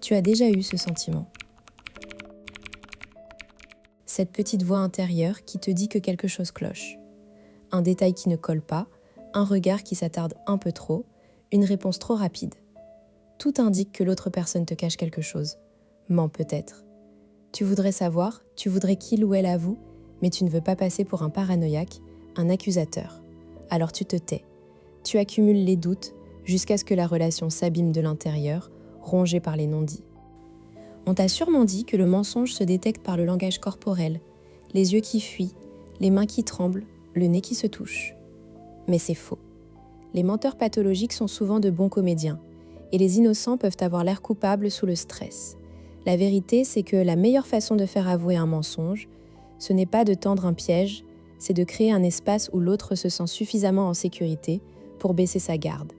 Tu as déjà eu ce sentiment. Cette petite voix intérieure qui te dit que quelque chose cloche. Un détail qui ne colle pas, un regard qui s'attarde un peu trop, une réponse trop rapide. Tout indique que l'autre personne te cache quelque chose. Ment peut-être. Tu voudrais savoir, tu voudrais qu'il ou elle avoue, mais tu ne veux pas passer pour un paranoïaque, un accusateur. Alors tu te tais. Tu accumules les doutes jusqu'à ce que la relation s'abîme de l'intérieur, rongée par les non-dits. On t'a sûrement dit que le mensonge se détecte par le langage corporel, les yeux qui fuient, les mains qui tremblent, le nez qui se touche. Mais c'est faux. Les menteurs pathologiques sont souvent de bons comédiens, et les innocents peuvent avoir l'air coupables sous le stress. La vérité, c'est que la meilleure façon de faire avouer un mensonge, ce n'est pas de tendre un piège, c'est de créer un espace où l'autre se sent suffisamment en sécurité pour baisser sa garde.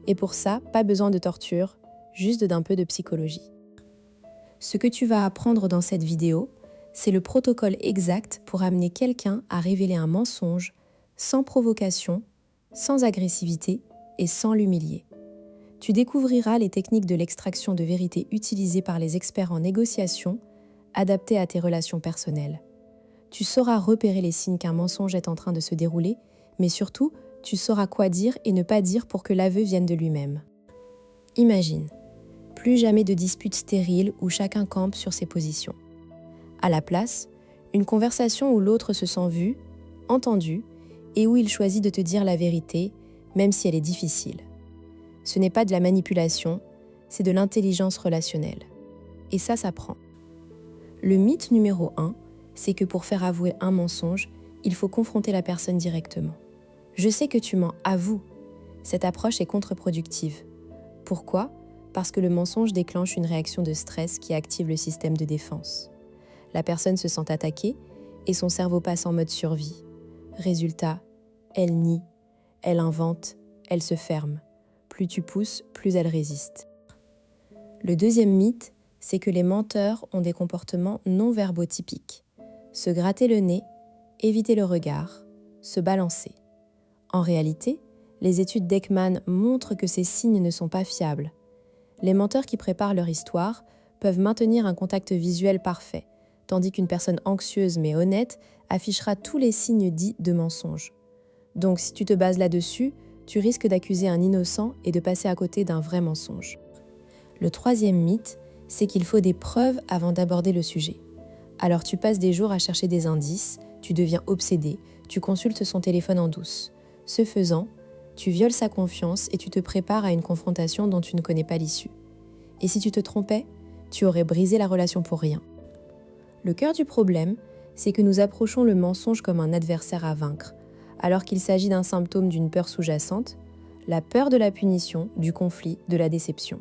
Et pour ça, pas besoin de torture, juste d'un peu de psychologie. Ce que tu vas apprendre dans cette vidéo, c'est le protocole exact pour amener quelqu'un à révéler un mensonge sans provocation, sans agressivité et sans l'humilier. Tu découvriras les techniques de l'extraction de vérité utilisées par les experts en négociation, adaptées à tes relations personnelles. Tu sauras repérer les signes qu'un mensonge est en train de se dérouler, mais surtout, tu sauras quoi dire et ne pas dire pour que l'aveu vienne de lui-même. Imagine, plus jamais de disputes stériles où chacun campe sur ses positions. À la place, une conversation où l'autre se sent vu, entendu, et où il choisit de te dire la vérité, même si elle est difficile. Ce n'est pas de la manipulation, c'est de l'intelligence relationnelle. Et ça s'apprend. Le mythe numéro 1, c'est que pour faire avouer un mensonge, il faut confronter la personne directement. Je sais que tu mens, avoue. Cette approche est contre-productive. Pourquoi ? Parce que le mensonge déclenche une réaction de stress qui active le système de défense. La personne se sent attaquée et son cerveau passe en mode survie. Résultat, elle nie, elle invente, elle se ferme. Plus tu pousses, plus elle résiste. Le deuxième mythe, c'est que les menteurs ont des comportements non-verbaux typiques. Se gratter le nez, éviter le regard, se balancer. En réalité, les études d'Ekman montrent que ces signes ne sont pas fiables. Les menteurs qui préparent leur histoire peuvent maintenir un contact visuel parfait, tandis qu'une personne anxieuse mais honnête affichera tous les signes dits de mensonge. Donc si tu te bases là-dessus, tu risques d'accuser un innocent et de passer à côté d'un vrai mensonge. Le troisième mythe, c'est qu'il faut des preuves avant d'aborder le sujet. Alors tu passes des jours à chercher des indices, tu deviens obsédé, tu consultes son téléphone en douce. Ce faisant, tu violes sa confiance et tu te prépares à une confrontation dont tu ne connais pas l'issue. Et si tu te trompais, tu aurais brisé la relation pour rien. Le cœur du problème, c'est que nous approchons le mensonge comme un adversaire à vaincre, alors qu'il s'agit d'un symptôme d'une peur sous-jacente, la peur de la punition, du conflit, de la déception.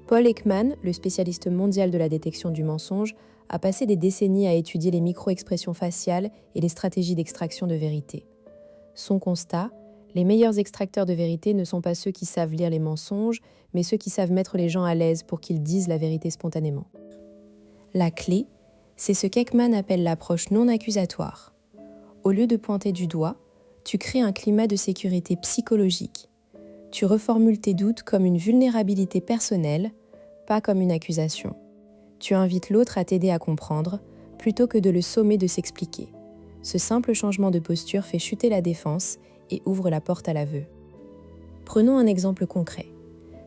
Paul Ekman, le spécialiste mondial de la détection du mensonge, a passé des décennies à étudier les micro-expressions faciales et les stratégies d'extraction de vérité. Son constat, les meilleurs extracteurs de vérité ne sont pas ceux qui savent lire les mensonges, mais ceux qui savent mettre les gens à l'aise pour qu'ils disent la vérité spontanément. La clé, c'est ce qu'Ekman appelle l'approche non accusatoire. Au lieu de pointer du doigt, tu crées un climat de sécurité psychologique. Tu reformules tes doutes comme une vulnérabilité personnelle, pas comme une accusation. Tu invites l'autre à t'aider à comprendre, plutôt que de le sommer de s'expliquer. Ce simple changement de posture fait chuter la défense et ouvre la porte à l'aveu. Prenons un exemple concret.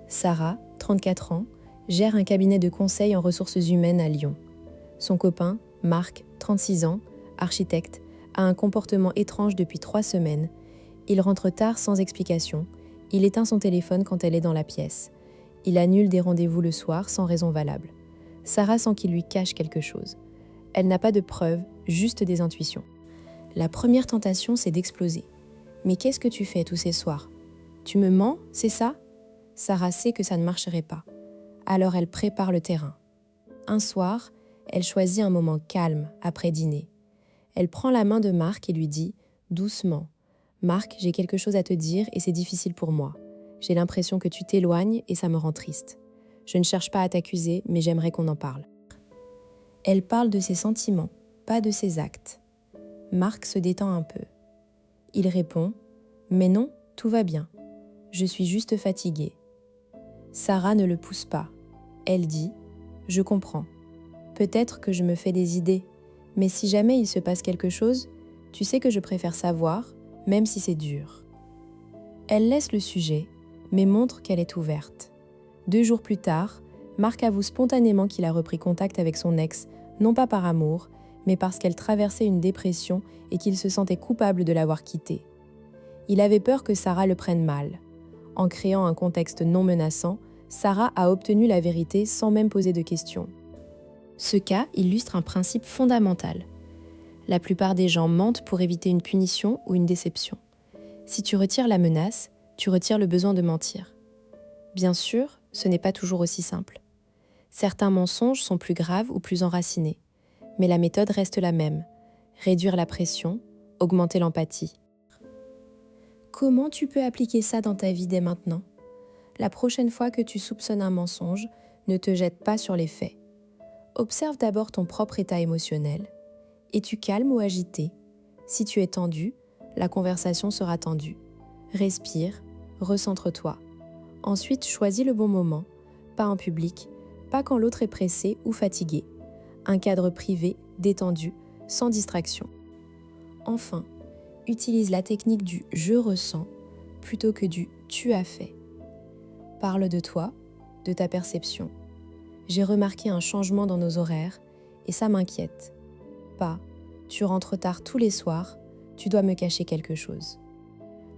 Sarah, 34 ans, gère un cabinet de conseil en ressources humaines à Lyon. Son copain, Marc, 36 ans, architecte, a un comportement étrange depuis 3 semaines. Il rentre tard sans explication. Il éteint son téléphone quand elle est dans la pièce. Il annule des rendez-vous le soir sans raison valable. Sarah sent qu'il lui cache quelque chose. Elle n'a pas de preuves, juste des intuitions. La première tentation, c'est d'exploser. « Mais qu'est-ce que tu fais tous ces soirs ? Tu me mens, c'est ça ?» Sarah sait que ça ne marcherait pas. Alors elle prépare le terrain. Un soir, elle choisit un moment calme après dîner. Elle prend la main de Marc et lui dit « Doucement, Marc, j'ai quelque chose à te dire et c'est difficile pour moi. J'ai l'impression que tu t'éloignes et ça me rend triste. Je ne cherche pas à t'accuser, mais j'aimerais qu'on en parle. » Elle parle de ses sentiments, pas de ses actes. Marc se détend un peu. Il répond « Mais non, tout va bien. Je suis juste fatiguée. » Sarah ne le pousse pas, Elle dit « Je comprends. Peut-être que je me fais des idées, mais si jamais il se passe quelque chose, tu sais que je préfère savoir, même si c'est dur. » Elle laisse le sujet, mais montre qu'elle est ouverte. 2 jours plus tard, Marc avoue spontanément qu'il a repris contact avec son ex, non pas par amour, mais parce qu'elle traversait une dépression et qu'il se sentait coupable de l'avoir quittée. Il avait peur que Sarah le prenne mal. En créant un contexte non menaçant, Sarah a obtenu la vérité sans même poser de questions. Ce cas illustre un principe fondamental. La plupart des gens mentent pour éviter une punition ou une déception. Si tu retires la menace, tu retires le besoin de mentir. Bien sûr, ce n'est pas toujours aussi simple. Certains mensonges sont plus graves ou plus enracinés, mais la méthode reste la même. Réduire la pression, augmenter l'empathie. Comment tu peux appliquer ça dans ta vie dès maintenant ? La prochaine fois que tu soupçonnes un mensonge, ne te jette pas sur les faits. Observe d'abord ton propre état émotionnel. Es-tu calme ou agité ? Si tu es tendu, la conversation sera tendue. Respire, recentre-toi. Ensuite, choisis le bon moment, pas en public, pas quand l'autre est pressé ou fatigué. Un cadre privé, détendu, sans distraction. Enfin, utilise la technique du « je ressens » plutôt que du « tu as fait ». Parle de toi, de ta perception. J'ai remarqué un changement dans nos horaires et ça m'inquiète. Pas « tu rentres tard tous les soirs, tu dois me cacher quelque chose ».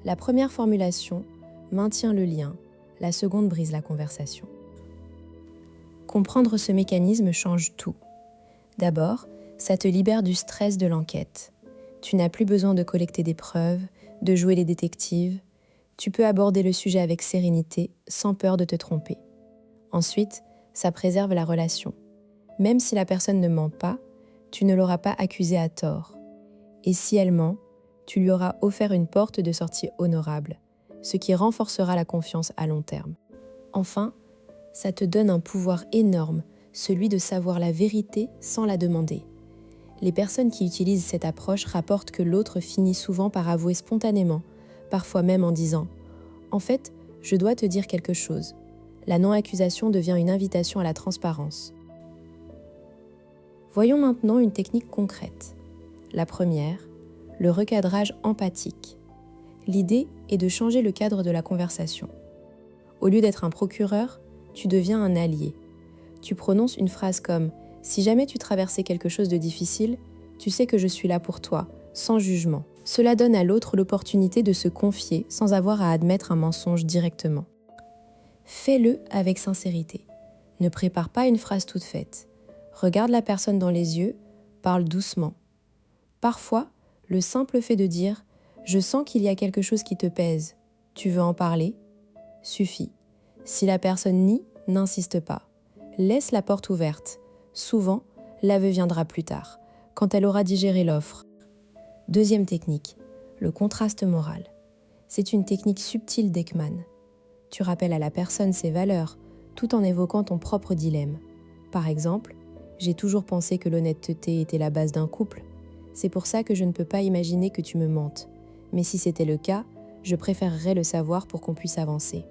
La première formulation maintient le lien, la seconde brise la conversation. Comprendre ce mécanisme change tout. D'abord, ça te libère du stress de l'enquête. Tu n'as plus besoin de collecter des preuves, de jouer les détectives. Tu peux aborder le sujet avec sérénité, sans peur de te tromper. Ensuite, ça préserve la relation. Même si la personne ne ment pas, tu ne l'auras pas accusée à tort. Et si elle ment, tu lui auras offert une porte de sortie honorable, ce qui renforcera la confiance à long terme. Enfin, ça te donne un pouvoir énorme, celui de savoir la vérité sans la demander. Les personnes qui utilisent cette approche rapportent que l'autre finit souvent par avouer spontanément, parfois même en disant « En fait, je dois te dire quelque chose ». La non-accusation devient une invitation à la transparence. Voyons maintenant une technique concrète. La première, le recadrage empathique. L'idée est de changer le cadre de la conversation. Au lieu d'être un procureur, tu deviens un allié. Tu prononces une phrase comme « Si jamais tu traversais quelque chose de difficile, tu sais que je suis là pour toi, sans jugement ». Cela donne à l'autre l'opportunité de se confier sans avoir à admettre un mensonge directement. Fais-le avec sincérité. Ne prépare pas une phrase toute faite. Regarde la personne dans les yeux, parle doucement. Parfois, le simple fait de dire « Je sens qu'il y a quelque chose qui te pèse. Tu veux en parler ?» suffit. Si la personne nie, n'insiste pas. Laisse la porte ouverte. Souvent, l'aveu viendra plus tard, quand elle aura digéré l'offre. Deuxième technique, le contraste moral. C'est une technique subtile d'Ekman. Tu rappelles à la personne ses valeurs, tout en évoquant ton propre dilemme. Par exemple, « J'ai toujours pensé que l'honnêteté était la base d'un couple. C'est pour ça que je ne peux pas imaginer que tu me mentes. Mais si c'était le cas, je préférerais le savoir pour qu'on puisse avancer. »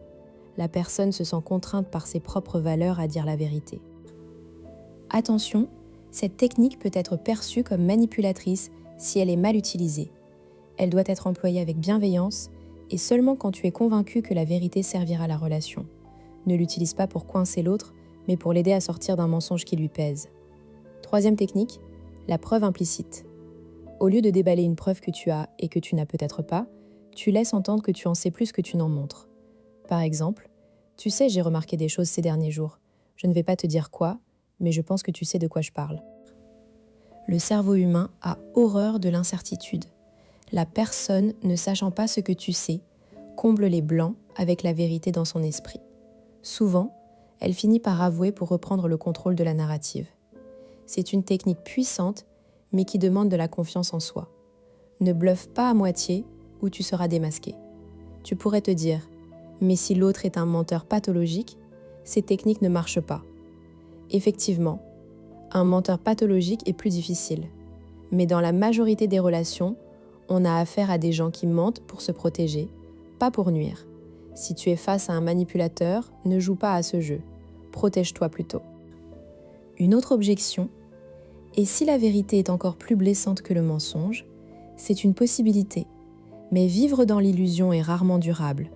La personne se sent contrainte par ses propres valeurs à dire la vérité. Attention, cette technique peut être perçue comme manipulatrice si elle est mal utilisée. Elle doit être employée avec bienveillance et seulement quand tu es convaincu que la vérité servira la relation. Ne l'utilise pas pour coincer l'autre, mais pour l'aider à sortir d'un mensonge qui lui pèse. Troisième technique, la preuve implicite. Au lieu de déballer une preuve que tu as et que tu n'as peut-être pas, tu laisses entendre que tu en sais plus que tu n'en montres. Par exemple, « Tu sais, j'ai remarqué des choses ces derniers jours. Je ne vais pas te dire quoi, mais je pense que tu sais de quoi je parle. » Le cerveau humain a horreur de l'incertitude. La personne, ne sachant pas ce que tu sais, comble les blancs avec la vérité dans son esprit. Souvent, elle finit par avouer pour reprendre le contrôle de la narrative. C'est une technique puissante, mais qui demande de la confiance en soi. Ne bluffe pas à moitié ou tu seras démasqué. Tu pourrais te dire « Mais si l'autre est un menteur pathologique, ces techniques ne marchent pas. » Effectivement, un menteur pathologique est plus difficile. Mais dans la majorité des relations, on a affaire à des gens qui mentent pour se protéger, pas pour nuire. Si tu es face à un manipulateur, ne joue pas à ce jeu. protège-toi plutôt. Une autre objection, et si la vérité est encore plus blessante que le mensonge, c'est une possibilité, mais vivre dans l'illusion est rarement durable.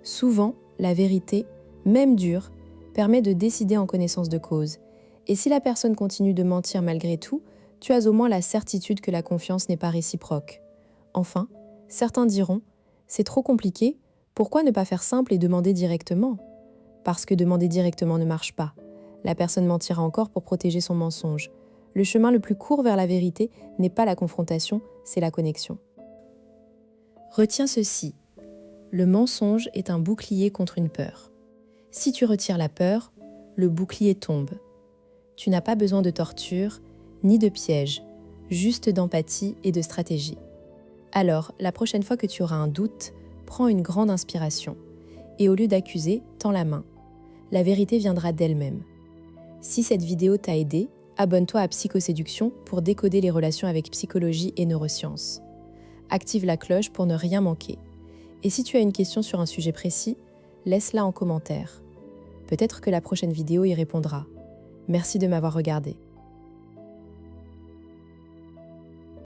Souvent, la vérité, même dure, permet de décider en connaissance de cause. Et si la personne continue de mentir malgré tout, tu as au moins la certitude que la confiance n'est pas réciproque. Enfin, certains diront « c'est trop compliqué, pourquoi ne pas faire simple et demander directement ?» Parce que demander directement ne marche pas. La personne mentira encore pour protéger son mensonge. Le chemin le plus court vers la vérité n'est pas la confrontation, c'est la connexion. Retiens ceci, le mensonge est un bouclier contre une peur. Si tu retires la peur, le bouclier tombe. Tu n'as pas besoin de torture, ni de piège, juste d'empathie et de stratégie. Alors, la prochaine fois que tu auras un doute, prends une grande inspiration et au lieu d'accuser, tends la main. La vérité viendra d'elle-même. Si cette vidéo t'a aidé, abonne-toi à Psychoséduction pour décoder les relations avec psychologie et neurosciences. Active la cloche pour ne rien manquer. Et si tu as une question sur un sujet précis, laisse-la en commentaire. Peut-être que la prochaine vidéo y répondra. Merci de m'avoir regardé.